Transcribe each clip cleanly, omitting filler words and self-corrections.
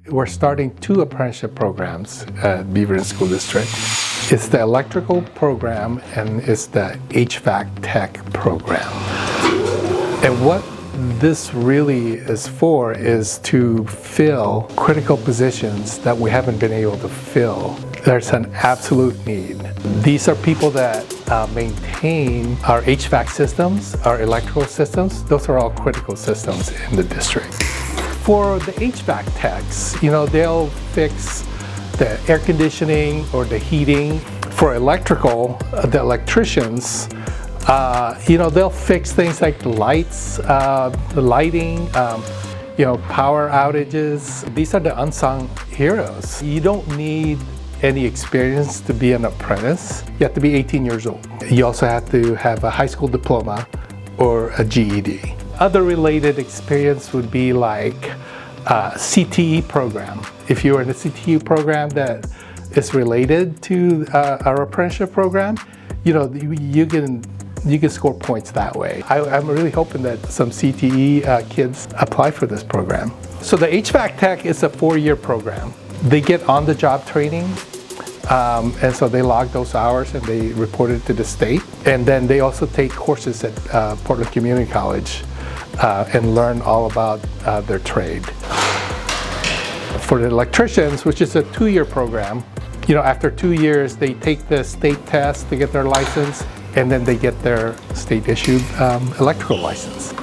we're starting 2 apprenticeship programs at Beaverton School District. It's the electrical program and it's the HVAC tech program. And what this really is for is to fill critical positions that we haven't been able to fill. There's an absolute need. These are people that maintain our HVAC systems, our electrical systems. Those are all critical systems in the district. For the HVAC techs, they'll fix the air conditioning or the heating. For electrical, the electricians, they'll fix things like the lights, the lighting, power outages. These are the unsung heroes. You don't need any experience to be an apprentice. You have to be 18 years old. You also have to have a high school diploma or a GED. Other related experience would be like a CTE program. If you're in a CTE program that is related to our apprenticeship program, you can score points that way. I'm really hoping that some CTE kids apply for this program. So the HVAC Tech is a 4-year program. They get on-the-job training, and so they log those hours and they report it to the state. And then they also take courses at Portland Community College and learn all about their trade. For the electricians, which is a 2-year program, after 2 years they take the state test to get their license, and then they get their state-issued electrical license.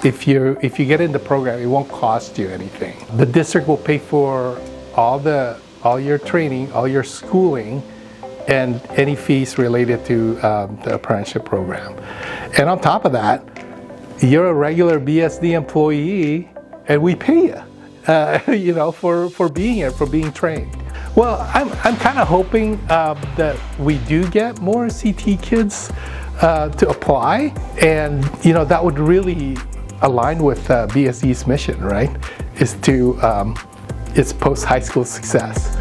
If you get in the program, it won't cost you anything. The district will pay for all your training, all your schooling, and any fees related to the apprenticeship program. And on top of that, you're a regular BSD employee, and we pay you, for being here, for being trained. Well, I'm kind of hoping that we do get more CT kids to apply, and that would really align with BSD's mission, right? Is to it's post-high school success.